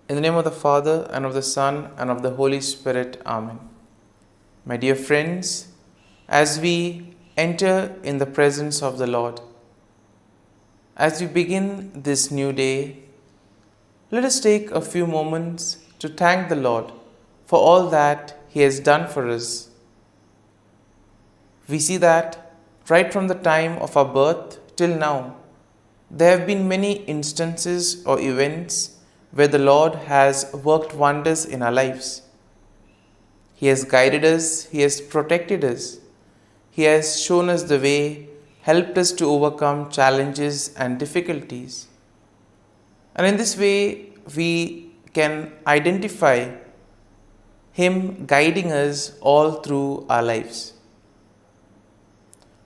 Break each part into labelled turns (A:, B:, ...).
A: In the name of the Father, and of the Son, and of the Holy Spirit. Amen. My dear friends, as we enter in the presence of the Lord, as we begin this new day, let us take a few moments to thank the Lord for all that He has done for us. We see that right from the time of our birth till now, there have been many instances or events where the Lord has worked wonders in our lives. He has guided us, He has protected us, He has shown us the way, helped us to overcome challenges and difficulties. And in this way, we can identify Him guiding us all through our lives.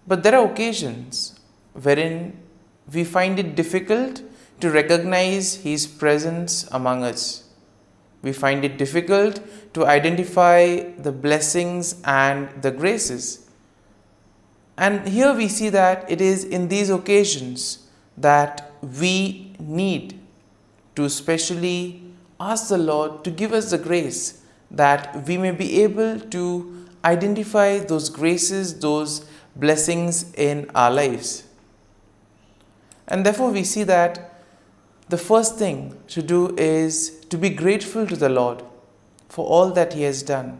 A: But there are occasions wherein we find it difficult to recognize His presence among us. We find it difficult to identify the blessings and the graces. And here we see that it is in these occasions that we need to specially ask the Lord to give us the grace that we may be able to identify those graces, those blessings in our lives. And therefore we see that the first thing to do is to be grateful to the Lord for all that He has done.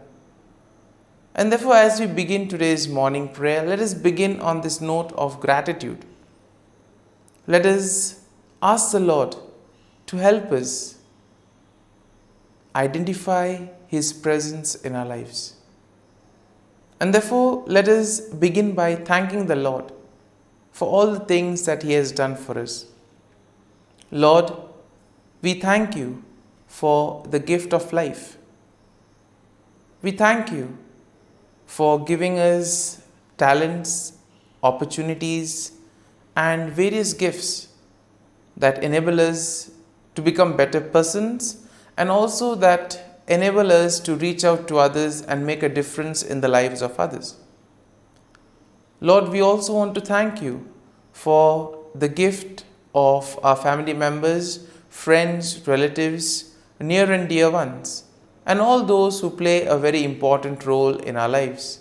A: And therefore, as we begin today's morning prayer, let us begin on this note of gratitude. Let us ask the Lord to help us identify His presence in our lives. And therefore, let us begin by thanking the Lord for all the things that He has done for us. Lord, we thank You for the gift of life. We thank You for giving us talents, opportunities, and various gifts that enable us to become better persons and also that enable us to reach out to others and make a difference in the lives of others. Lord, we also want to thank You for the gift of our family members, friends, relatives, near and dear ones, and all those who play a very important role in our lives.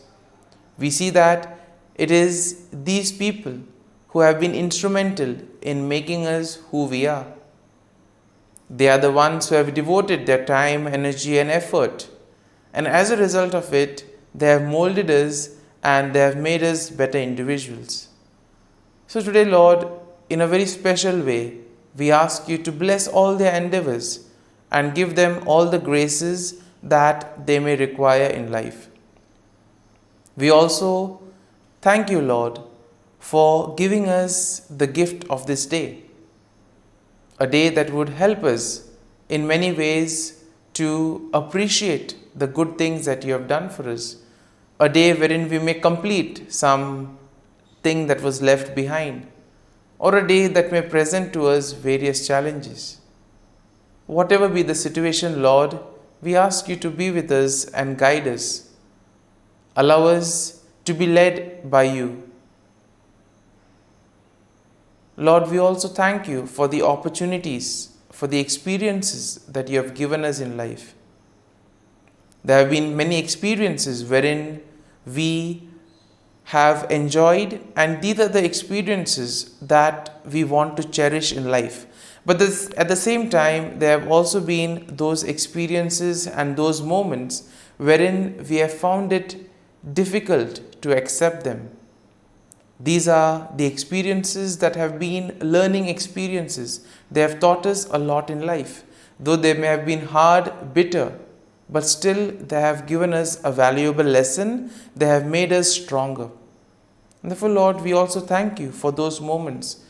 A: We see that it is these people who have been instrumental in making us who we are. They are the ones who have devoted their time, energy, and effort, and as a result of it, they have molded us and they have made us better individuals. So today, Lord, in a very special way, we ask You to bless all their endeavors and give them all the graces that they may require in life. We also thank You, Lord, for giving us the gift of this day, a day that would help us in many ways to appreciate the good things that You have done for us, a day wherein we may complete some thing that was left behind, or a day that may present to us various challenges. Whatever be the situation, Lord, we ask You to be with us and guide us. Allow us to be led by You. Lord, we also thank You for the opportunities, for the experiences that You have given us in life. There have been many experiences wherein we have enjoyed, and these are the experiences that we want to cherish in life. But at the same time, there have also been those experiences and those moments wherein we have found it difficult to accept them. These are the experiences that have been learning experiences. They have taught us a lot in life. Though they may have been hard, bitter, but still they have given us a valuable lesson. They have made us stronger. And therefore, Lord, we also thank You for those moments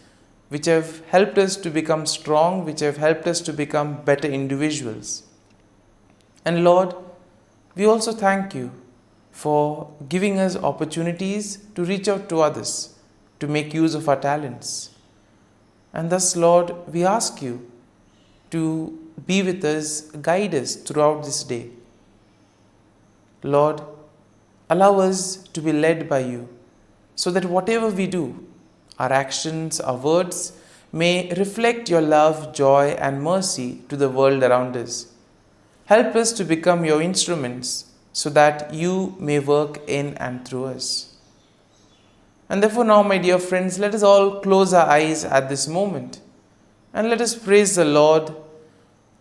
A: which have helped us to become strong, which have helped us to become better individuals. And Lord, we also thank You for giving us opportunities to reach out to others, to make use of our talents. And thus, Lord, we ask You to be with us, guide us throughout this day. Lord, allow us to be led by You, so that whatever we do, our actions, our words, may reflect your love, joy, and mercy to the world around us. Help us to become your instruments so that you may work in and through us. And therefore, now, my dear friends, let us all close our eyes at this moment and let us praise the Lord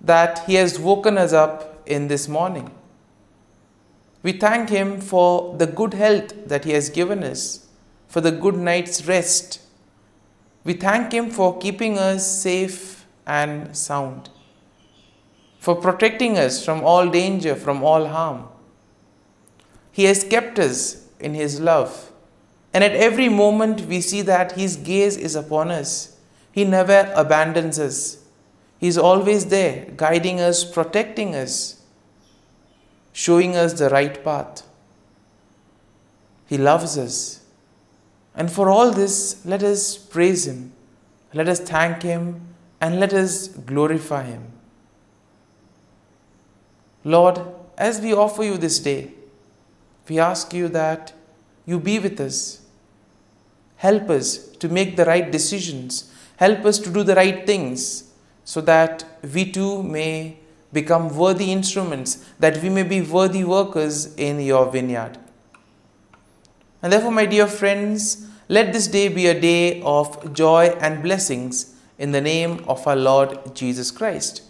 A: that He has woken us up in this morning. We thank Him for the good health that He has given us, for the good night's rest. We thank Him for keeping us safe and sound, for protecting us from all danger, from all harm. He has kept us in His love, and at every moment we see that His gaze is upon us. He never abandons us. He is always there, guiding us, protecting us, showing us the right path. He loves us. And for all this, let us praise Him, let us thank Him, and let us glorify Him. Lord, as we offer You this day, we ask You that You be with us. Help us to make the right decisions. Help us to do the right things so that we too may become worthy instruments, that we may be worthy workers in Your vineyard. And therefore, my dear friends, let this day be a day of joy and blessings in the name of our Lord Jesus Christ.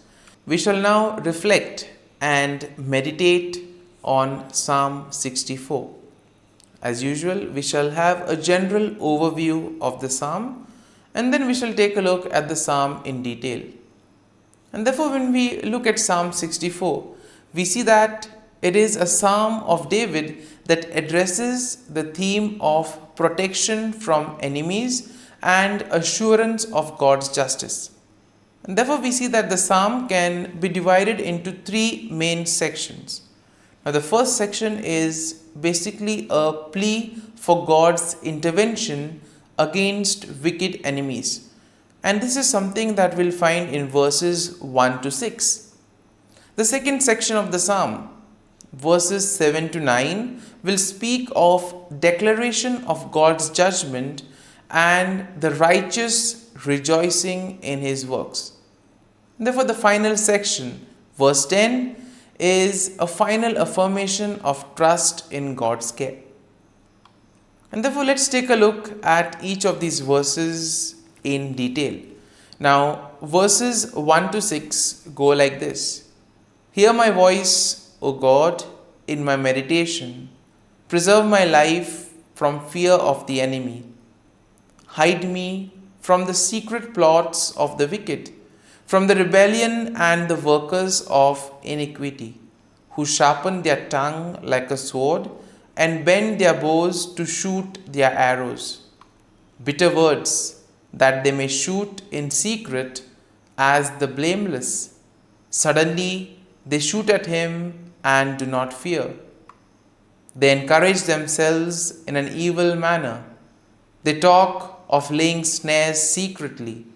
A: We shall now reflect and meditate on Psalm 64. As usual, we shall have a general overview of the psalm, and then we shall take a look at the psalm in detail. And therefore, when we look at Psalm 64, we see that it is a psalm of David that addresses the theme of protection from enemies and assurance of God's justice. And therefore, we see that the psalm can be divided into three main sections. Now, the first section is basically a plea for God's intervention against wicked enemies. And this is something that we'll find in verses 1 to 6. The second section of the psalm, verses 7 to 9, will speak of declaration of God's judgment and the righteous rejoicing in His works. Therefore, the final section, verse 10, is a final affirmation of trust in God's care. And therefore, let's take a look at each of these verses in detail. Now, verses 1 to 6 go like this. Hear my voice, O God, in my meditation. Preserve my life from fear of the enemy. Hide me from the secret plots of the wicked, from the rebellion and the workers of iniquity, who sharpen their tongue like a sword and bend their bows to shoot their arrows. Bitter words that they may shoot in secret as the blameless. Suddenly they shoot at him and do not fear. They encourage themselves in an evil manner. They talk of laying snares secretly.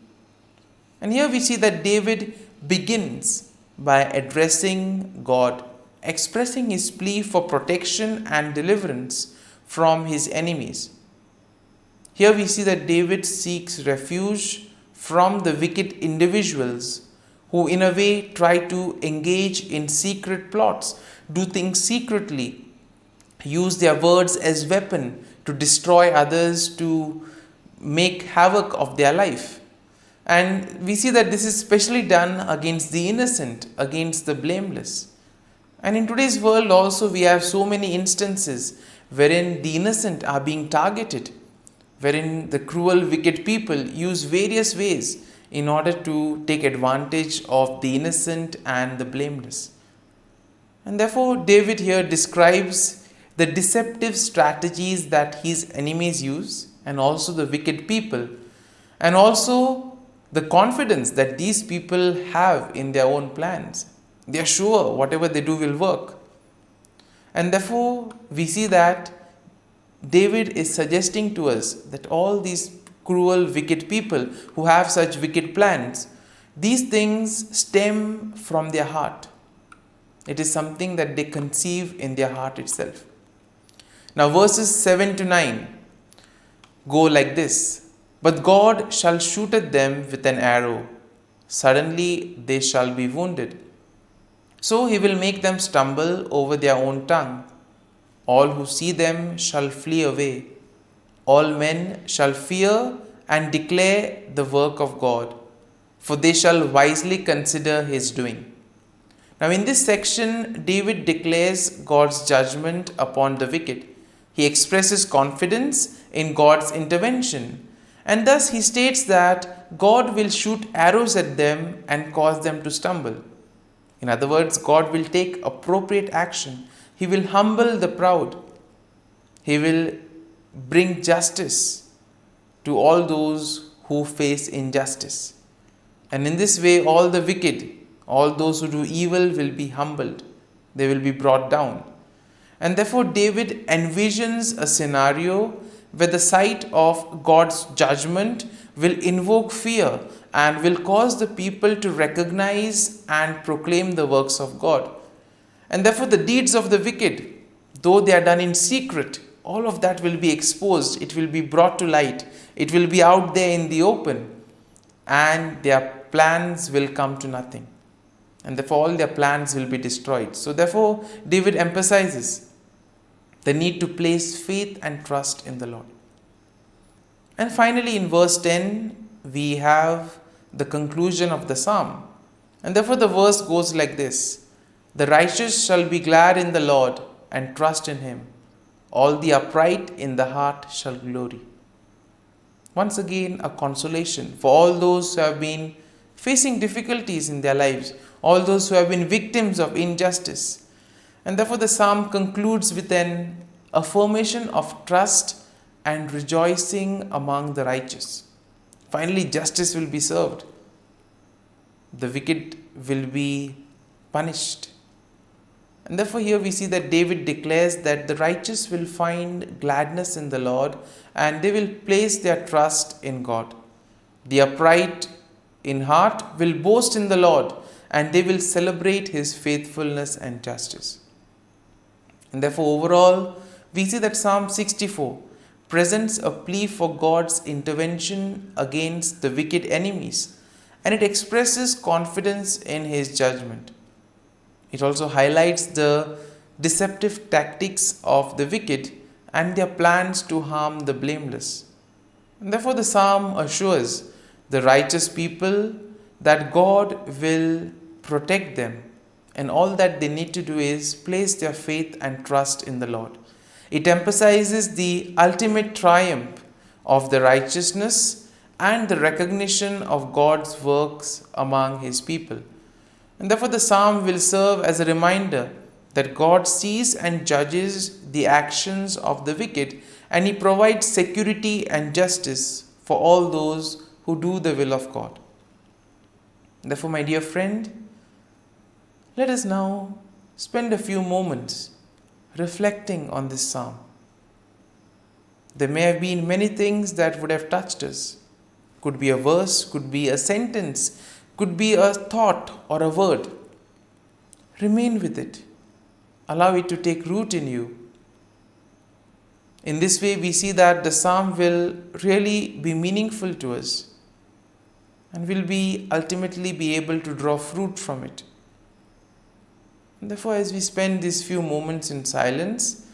A: And here we see that David begins by addressing God, expressing his plea for protection and deliverance from his enemies. Here we see that David seeks refuge from the wicked individuals who in a way try to engage in secret plots, do things secretly, use their words as weapon to destroy others, to make havoc of their life. And we see that this is especially done against the innocent, against the blameless. And in today's world also we have so many instances wherein the innocent are being targeted, wherein the cruel, wicked people use various ways in order to take advantage of the innocent and the blameless. And therefore, David here describes the deceptive strategies that his enemies use, and also the wicked people, and also the confidence that these people have in their own plans. They are sure whatever they do will work. And therefore, we see that David is suggesting to us that all these cruel, wicked people who have such wicked plans, these things stem from their heart. It is something that they conceive in their heart itself. Now, verses 7 to 9 go like this. But God shall shoot at them with an arrow. Suddenly they shall be wounded. So he will make them stumble over their own tongue. All who see them shall flee away. All men shall fear and declare the work of God, for they shall wisely consider his doing. Now, in this section, David declares God's judgment upon the wicked. He expresses confidence in God's intervention, and thus he states that God will shoot arrows at them and cause them to stumble. In other words, God will take appropriate action. He will humble the proud. He will bring justice to all those who face injustice. And in this way, all the wicked, all those who do evil will be humbled. They will be brought down. And therefore, David envisions a scenario where the sight of God's judgment will invoke fear and will cause the people to recognize and proclaim the works of God. And therefore, the deeds of the wicked, though they are done in secret, all of that will be exposed. It will be brought to light. It will be out there in the open. And their plans will come to nothing. And therefore, all their plans will be destroyed. So therefore, David emphasizes the need to place faith and trust in the Lord. And finally, in verse 10, we have the conclusion of the psalm. And therefore, the verse goes like this: The righteous shall be glad in the Lord and trust in him. All the upright in the heart shall glory. Once again, a consolation for all those who have been facing difficulties in their lives, all those who have been victims of injustice. And therefore, the psalm concludes with an affirmation of trust and rejoicing among the righteous. Finally, justice will be served. The wicked will be punished. And therefore, here we see that David declares that the righteous will find gladness in the Lord and they will place their trust in God. The upright in heart will boast in the Lord and they will celebrate his faithfulness and justice. And therefore, overall, we see that Psalm 64 presents a plea for God's intervention against the wicked enemies, and it expresses confidence in his judgment. It also highlights the deceptive tactics of the wicked and their plans to harm the blameless. And therefore, the psalm assures the righteous people that God will protect them, and all that they need to do is place their faith and trust in the Lord. It emphasizes the ultimate triumph of the righteousness and the recognition of God's works among his people. And therefore, the psalm will serve as a reminder that God sees and judges the actions of the wicked, and he provides security and justice for all those who do the will of God. Therefore, my dear friend, let us now spend a few moments reflecting on this psalm. There may have been many things that would have touched us. Could be a verse, could be a sentence, could be a thought or a word. Remain with it. Allow it to take root in you. In this way, we see that the psalm will really be meaningful to us and will be ultimately be able to draw fruit from it. And therefore, as we spend these few moments in silence,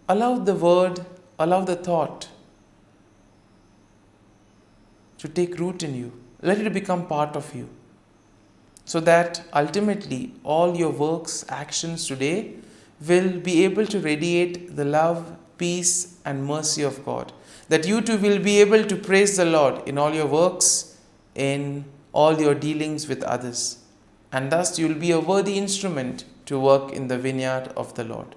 A: allow the word, allow the thought to take root in you. Let it become part of you, so that ultimately all your works, actions today will be able to radiate the love, peace and mercy of God. That you too will be able to praise the Lord in all your works, in all your dealings with others. And thus you will be a worthy instrument to work in the vineyard of the Lord.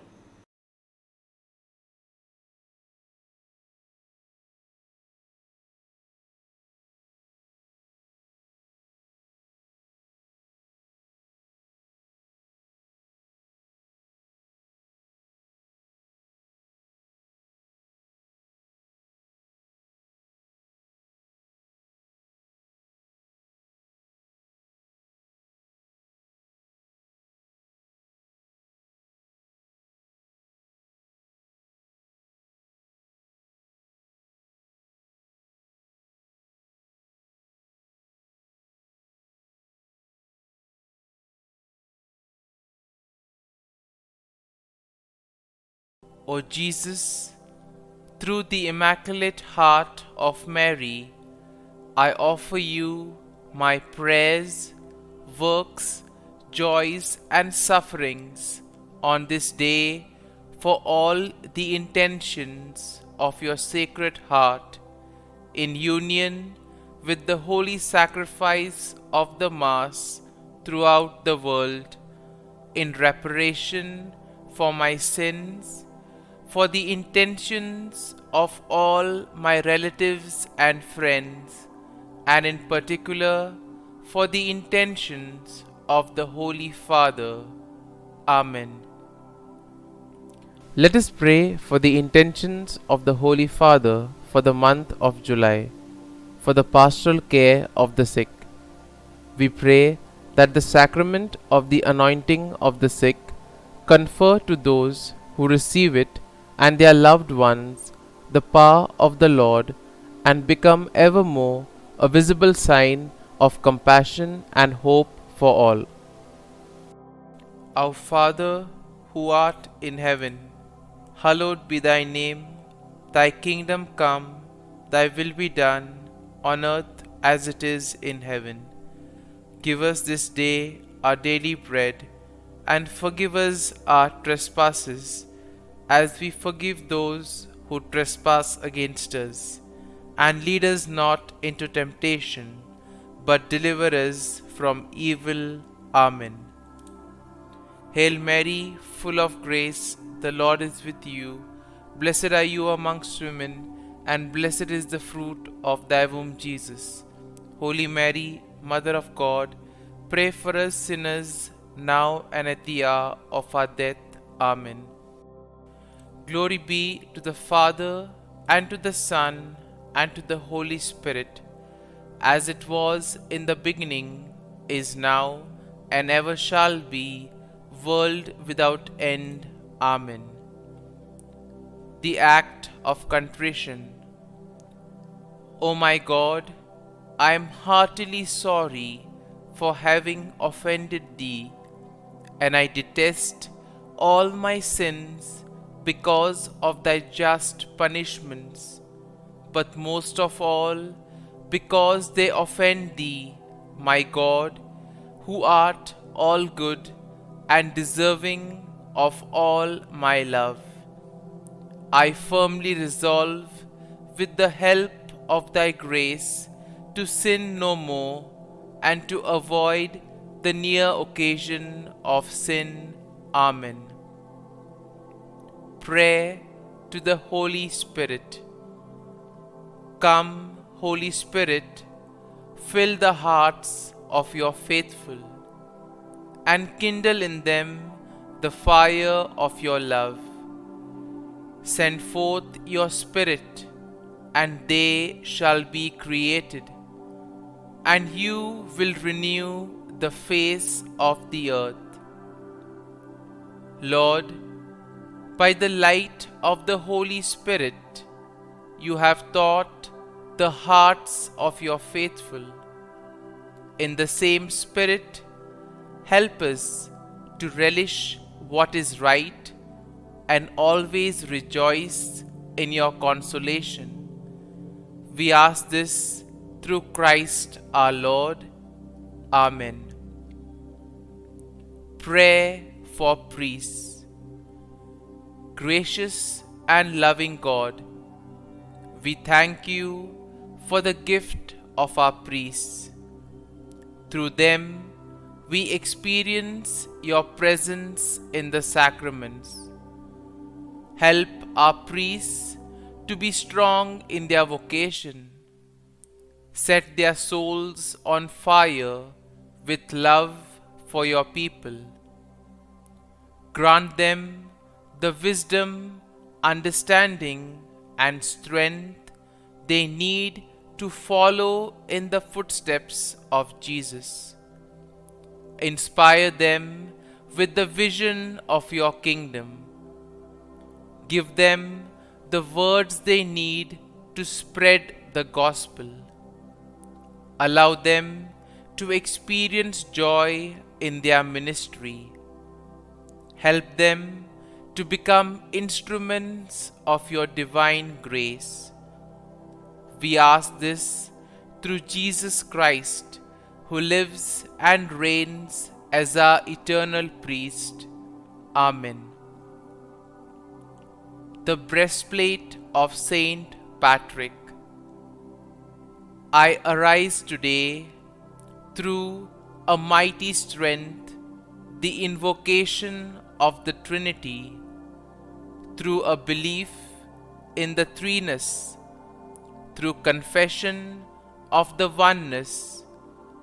A: O Jesus, through the Immaculate Heart of Mary, I offer you my prayers, works, joys, and sufferings on this day for all the intentions of your Sacred Heart, in union with the holy sacrifice of the Mass throughout the world, in reparation for my sins, for the intentions of all my relatives and friends, and in particular for the intentions of the Holy Father. Amen. Let us pray for the intentions of the Holy Father for the month of July, for the pastoral care of the sick. We pray that the sacrament of the anointing of the sick confer to those who receive it and their loved ones the power of the Lord, and become evermore a visible sign of compassion and hope for all. Our Father, who art in heaven, hallowed be thy name. Thy kingdom come, thy will be done, on earth as it is in heaven. Give us this day our daily bread, and forgive us our trespasses, as we forgive those who trespass against us. And lead us not into temptation, but deliver us from evil. Amen. Hail Mary, full of grace, the Lord is with you. Blessed are you amongst women, and blessed is the fruit of thy womb, Jesus. Holy Mary, Mother of God, pray for us sinners, now and at the hour of our death. Amen. Glory be to the Father, and to the Son, and to the Holy Spirit, as it was in the beginning, is now, and ever shall be, world without end. Amen. The Act of Contrition. O my God, I am heartily sorry for having offended thee, and I detest all my sins because of thy just punishments, but most of all because they offend thee, my God, who art all good and deserving of all my love. I firmly resolve, with the help of thy grace, to sin no more, and to avoid the near occasion of sin. Amen. Prayer to the Holy Spirit. Come, Holy Spirit, fill the hearts of your faithful, and kindle in them the fire of your love. Send forth your Spirit, and they shall be created, and you will renew the face of the earth. Lord, by the light of the Holy Spirit, you have taught the hearts of your faithful. In the same Spirit, help us to relish what is right and always rejoice in your consolation. We ask this through Christ our Lord. Amen. Prayer for priests. Gracious and loving God, we thank you for the gift of our priests. Through them, we experience your presence in the sacraments. Help our priests to be strong in their vocation. Set their souls on fire with love for your people. Grant them the wisdom, understanding, and strength they need to follow in the footsteps of Jesus. Inspire them with the vision of your kingdom. Give them the words they need to spread the gospel. Allow them to experience joy in their ministry. Help them to become instruments of your divine grace. We ask this through Jesus Christ, who lives and reigns as our eternal priest. Amen. The breastplate of Saint Patrick. I arise today through a mighty strength, the invocation of the Trinity, through a belief in the threeness, through confession of the oneness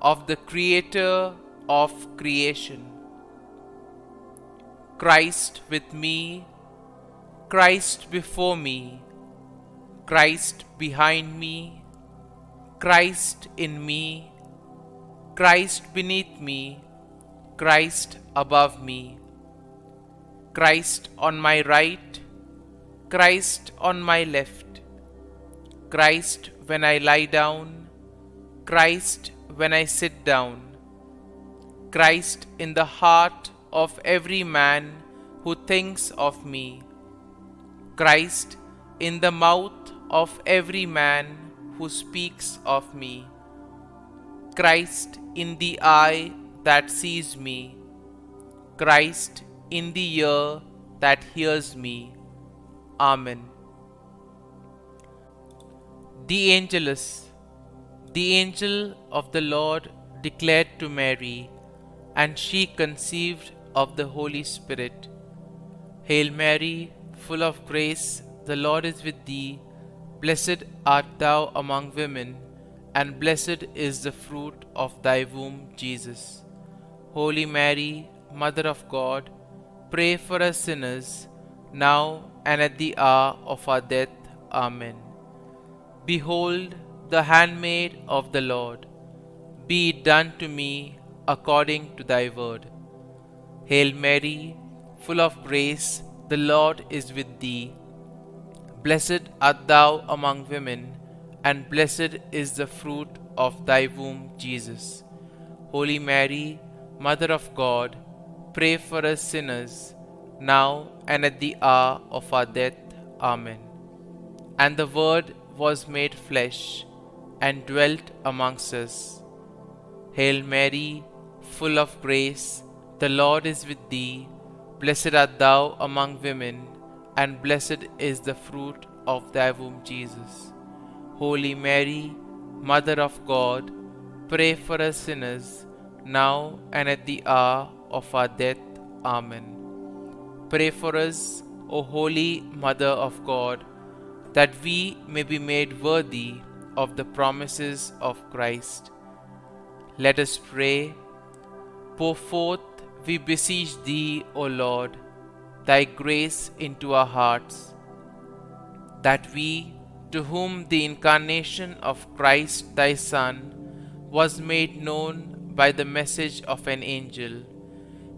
A: of the Creator of creation. Christ with me, Christ before me, Christ behind me, Christ in me, Christ beneath me, Christ above me, Christ on my right, Christ on my left, Christ when I lie down, Christ when I sit down, Christ in the heart of every man who thinks of me, Christ in the mouth of every man who speaks of me, Christ in the eye that sees me, Christ in the ear that hears me. Amen. The Angelus. The angel of the Lord declared to Mary, and she conceived of the Holy Spirit. Hail Mary, full of grace, the Lord is with thee. Blessed art thou among women, and blessed is the fruit of thy womb, Jesus. Holy Mary, Mother of God, pray for us sinners, now and at the hour of our death. Amen. Behold, the handmaid of the Lord. Be it done to me according to thy word. Hail Mary, full of grace, the Lord is with thee. Blessed art thou among women, and blessed is the fruit of thy womb, Jesus. Holy Mary, Mother of God, pray for us sinners, now and at the hour of our death. Amen. And the Word was made flesh, and dwelt amongst us. Hail Mary, full of grace, the Lord is with thee. Blessed art thou among women, and blessed is the fruit of thy womb, Jesus. Holy Mary, Mother of God, pray for us sinners, now and at the hour of our death. Amen. Pray for us, O Holy Mother of God, that we may be made worthy of the promises of Christ. Let us pray. Pour forth, we beseech thee, O Lord, thy grace into our hearts, that we, to whom the incarnation of Christ thy Son was made known by the message of an angel,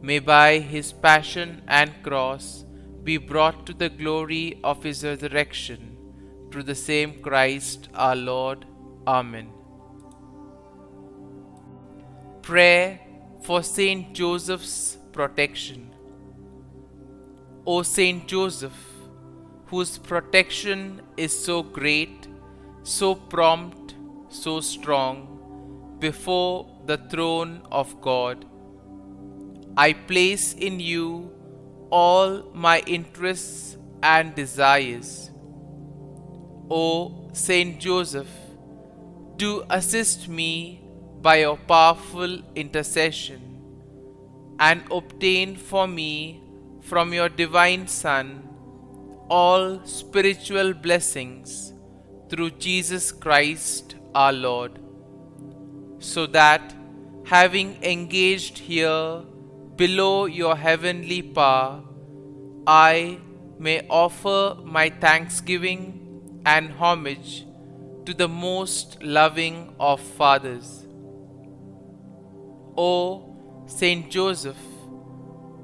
A: may by his passion and cross be brought to the glory of his resurrection, through the same Christ our Lord. Amen. Prayer for Saint Joseph's protection. O Saint Joseph, whose protection is so great, so prompt, so strong, before the throne of God, I place in you all my interests and desires. O Saint Joseph, do assist me by your powerful intercession, and obtain for me from your divine Son all spiritual blessings through Jesus Christ our Lord, so that, having engaged here below your heavenly power, I may offer my thanksgiving and homage to the most loving of fathers. O Saint Joseph,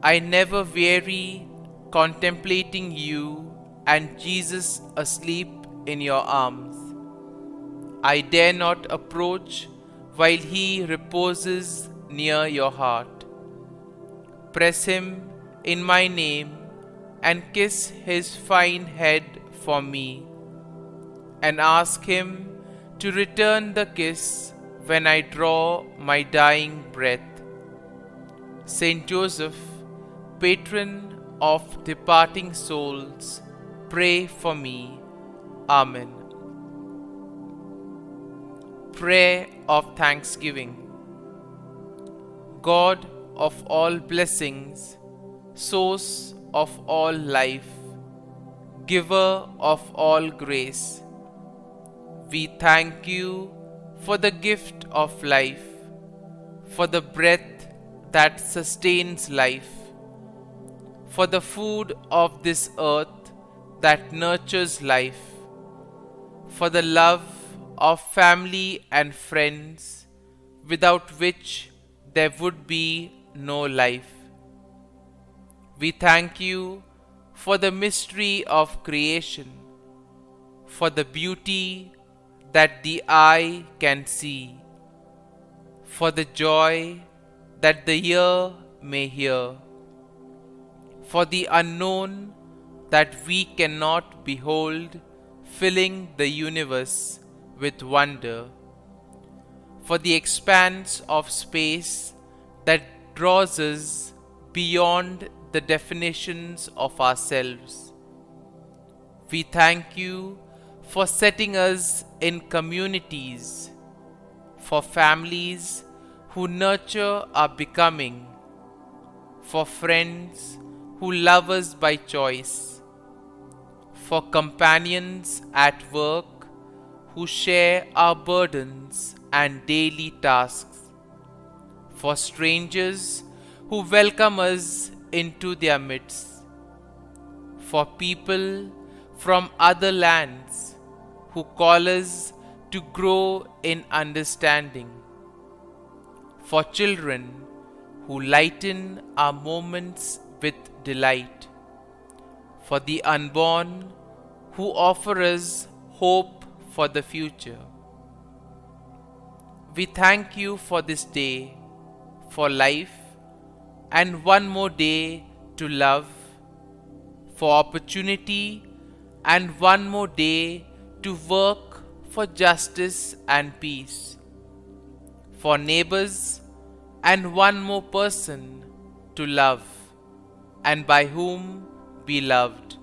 A: I never weary contemplating you and Jesus asleep in your arms. I dare not approach while he reposes near your heart. Press him in my name and kiss his fine head for me, and ask him to return the kiss when I draw my dying breath. Saint Joseph, patron of departing souls, pray for me. Amen. Prayer of Thanksgiving. God of all blessings, source of all life, giver of all grace, we thank you for the gift of life, for the breath that sustains life, for the food of this earth that nurtures life, for the love of family and friends, without which there would be no life. We thank you for the mystery of creation, for the beauty that the eye can see, for the joy that the ear may hear, for the unknown that we cannot behold, filling the universe with wonder, for the expanse of space that draws us beyond the definitions of ourselves. We thank you for setting us in communities, for families who nurture our becoming, for friends who love us by choice, for companions at work who share our burdens and daily tasks, for strangers who welcome us into their midst, for people from other lands who call us to grow in understanding, for children who lighten our moments with delight, for the unborn who offer us hope for the future. We thank you for this day, for life, and one more day to love, for opportunity, and one more day to work for justice and peace, for neighbors, and one more person to love, and by whom be loved,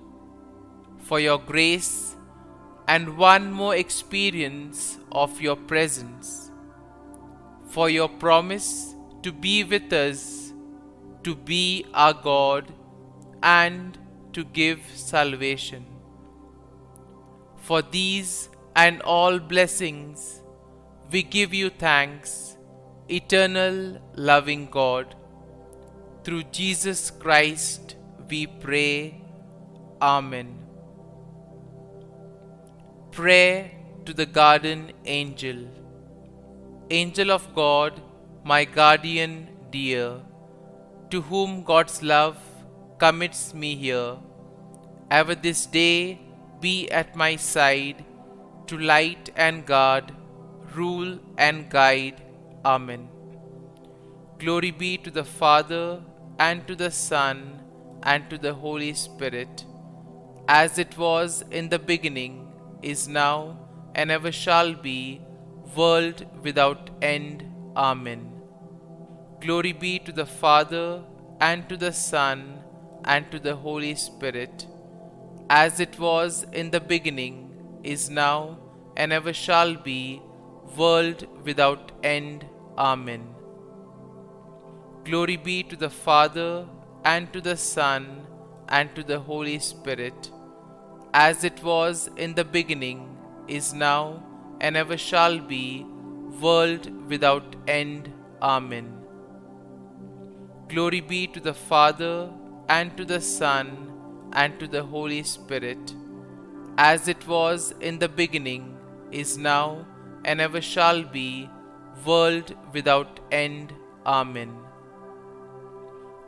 A: for your grace, and one more experience of your presence, for your promise to be with us, to be our God, and to give salvation. For these and all blessings, we give you thanks, eternal loving God. Through Jesus Christ we pray. Amen. Prayer to the Guardian Angel. Angel of God, my guardian dear, to whom God's love commits me here, ever this day be at my side, to light and guard, rule and guide. Amen. Glory be to the Father, and to the Son, and to the Holy Spirit, as it was in the beginning, is now, and ever shall be, world without end. Amen. Glory be to the Father, and to the Son, and to the Holy Spirit, as it was in the beginning, is now, and ever shall be, world without end. Amen. Glory be to the Father, and to the Son, and to the Holy Spirit, as it was in the beginning, is now, and ever shall be, world without end. Amen. Glory be to the Father, and to the Son, and to the Holy Spirit, as it was in the beginning, is now, and ever shall be, world without end. Amen.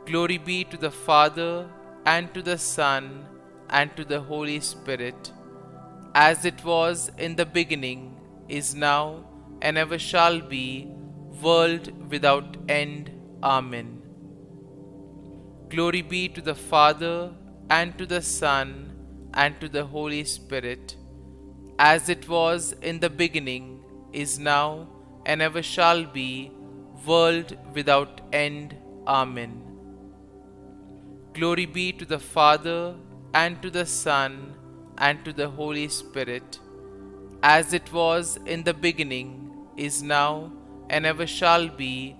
A: Glory be to the Father, and to the Son, and to the Holy Spirit, as it was in the beginning, is now, and ever shall be, world without end. Amen. Glory be to the Father, and to the Son, and to the Holy Spirit, as it was in the beginning, is now, and ever shall be, world without end. Amen. Glory be to the Father, and to the Son, and to the Holy Spirit, as it was in the beginning, is now, and ever shall be,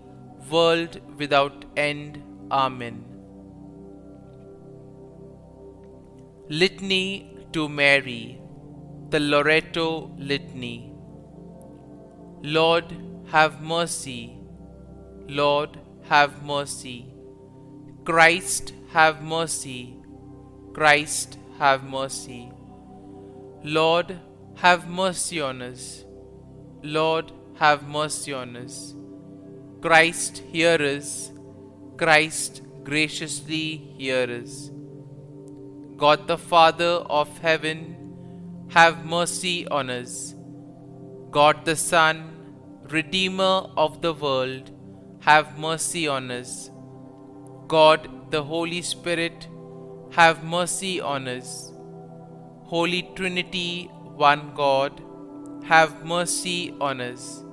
A: world without end. Amen. Litany to Mary, the Loreto Litany. Lord, have mercy. Lord, have mercy. Christ, have mercy. Christ, have mercy. Lord, have mercy on us. Lord, have mercy on us. Christ, hear us. Christ, graciously hear us. God the Father of heaven, have mercy on us. God the Son, Redeemer of the world, have mercy on us. God the Holy Spirit, have mercy on us. Holy Trinity, one God, have mercy on us.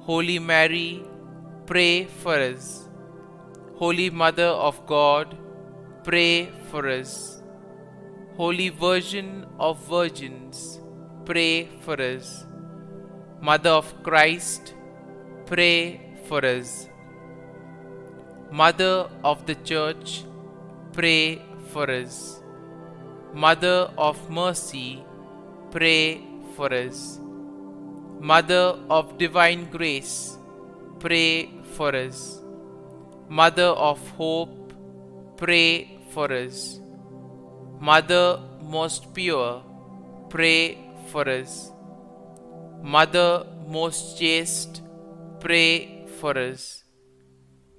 A: Holy Mary, pray for us. Holy Mother of God, pray for us. Holy Virgin of Virgins, pray for us. Mother of Christ, pray for us. Mother of the Church, pray for us. Mother of Mercy, pray for us. Mother of Divine Grace, pray for us. Mother of Hope, pray for us. Mother most pure, pray for us. Mother most chaste, pray for us.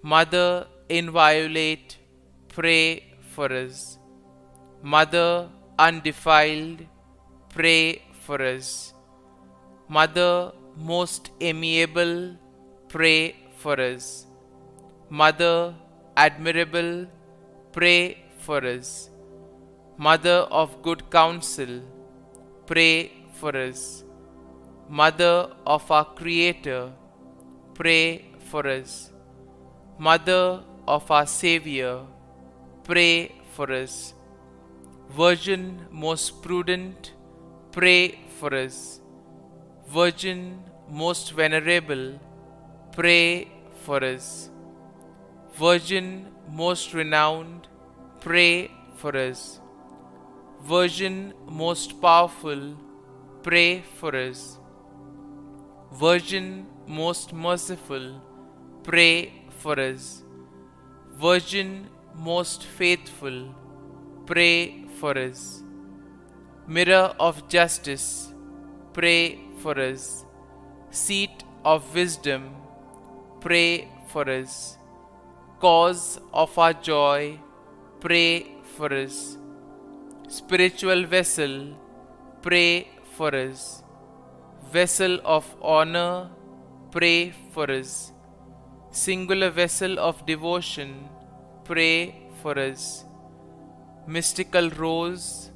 A: Mother inviolate, pray for us. Mother undefiled, pray for us. Mother most amiable, pray for us. Mother admirable, pray for us. Mother of good counsel, pray for us. Mother of our Creator, pray for us. Mother of our Savior, pray for us. Virgin most prudent, pray for us. Virgin most venerable, pray for us. Virgin most renowned, pray for us. Virgin most powerful, pray for us. Virgin most merciful, pray for us. Virgin most faithful, pray for us. Mirror of justice, pray for us. Seat of wisdom, pray for us. Cause of our joy, pray for us. Spiritual vessel, pray for us. Vessel of honor, pray for us. Singular vessel of devotion, pray for us. Mystical rose,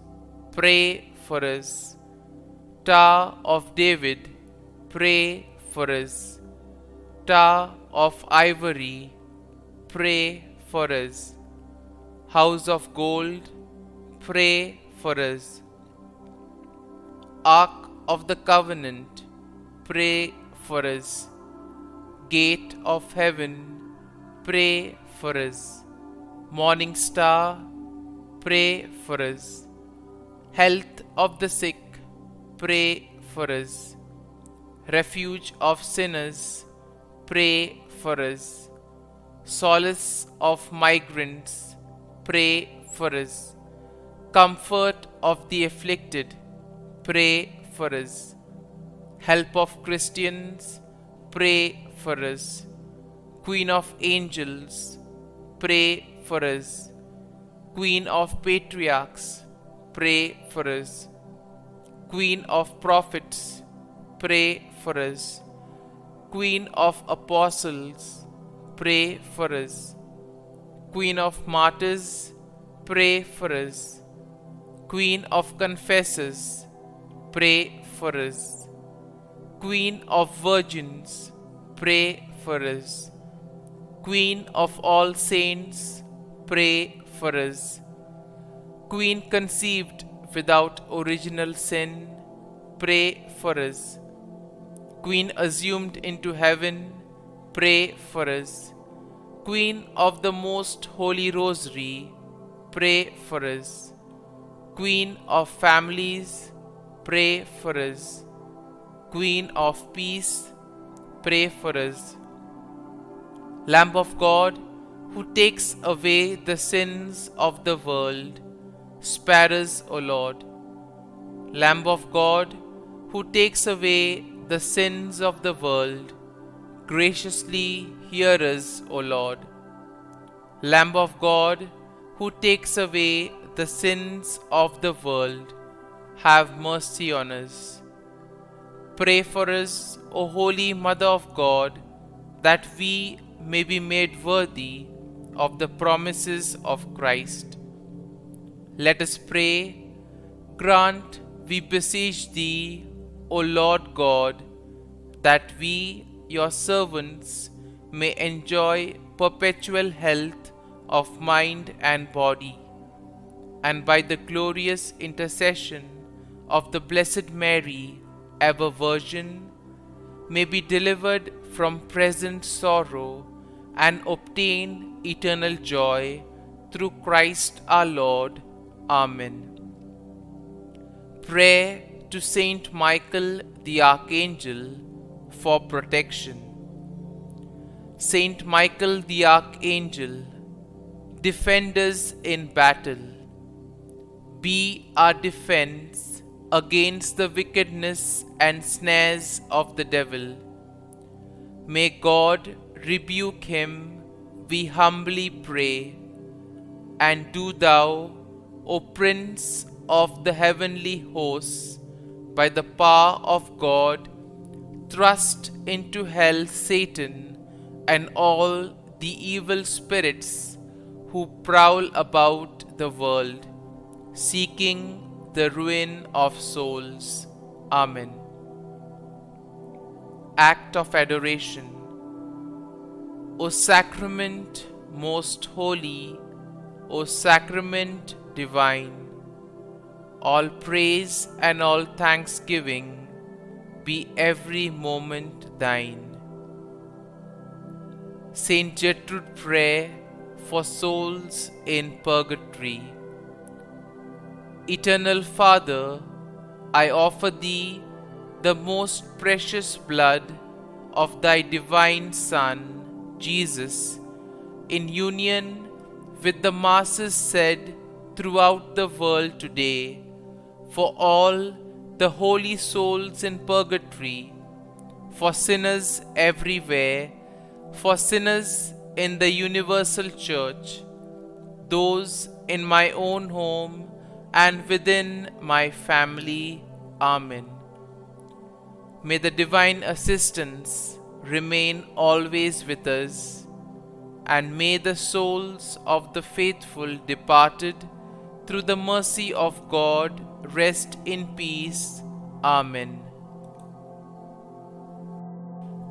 A: pray for us. Tower of David, pray for us. Tower of ivory, pray for us. House of gold, pray for us. Ark of the covenant, pray for us. Gate of heaven, pray for us. Morning star, pray for us. Health of the sick, pray for us. Refuge of sinners, pray for us. Solace of migrants, pray for us. Comfort of the afflicted, pray for us. Help of Christians, pray for us. Queen of angels, pray for us. Queen of patriarchs, pray for us. Queen of prophets, pray for us. Queen of apostles, pray for us. Queen of martyrs, pray for us. Queen of Confessors, pray for us. Queen of Virgins, pray for us. Queen of all saints, pray for us. Queen conceived without original sin, pray for us. Queen assumed into heaven, pray for us. Queen of the Most Holy Rosary, pray for us. Queen of families, pray for us. Queen of peace, pray for us. Lamb of God, who takes away the sins of the world, spare us, O Lord. Lamb of God, who takes away the sins of the world, graciously hear us, O Lord. Lamb of God, who takes away the sins of the world, have mercy on us. Pray for us, O Holy Mother of God, that we may be made worthy of the promises of Christ. Let us pray. Grant, we beseech Thee, O Lord God, that we, Your servants, may enjoy perpetual health of mind and body, and by the glorious intercession of the Blessed Mary, ever Virgin, may be delivered from present sorrow and obtain eternal joy through Christ our Lord. Amen. Prayer to Saint Michael the Archangel for protection. Saint Michael the Archangel, defend us in battle. Be our defense against the wickedness and snares of the devil. May God rebuke him, we humbly pray. And do Thou, O Prince of the heavenly hosts, by the power of God, thrust into hell Satan and all the evil spirits who prowl about the world, seeking the ruin of souls. Amen. Act of Adoration. O Sacrament most holy, O Sacrament divine, all praise and all thanksgiving be every moment Thine. Saint Gertrude Prayer for souls in purgatory. Eternal Father, I offer Thee the most precious blood of Thy divine Son, Jesus, in union with the masses said throughout the world today, for all the holy souls in purgatory, for sinners everywhere, for sinners in the universal church, those in my own home and within my family. Amen. May the divine assistance remain always with us, and may the souls of the faithful departed through the mercy of God rest in peace. Amen.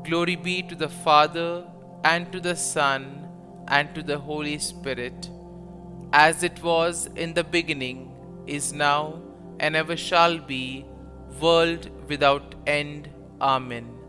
A: Glory be to the Father, and to the Son, and to the Holy Spirit, as it was in the beginning, is now, and ever shall be, world without end. Amen.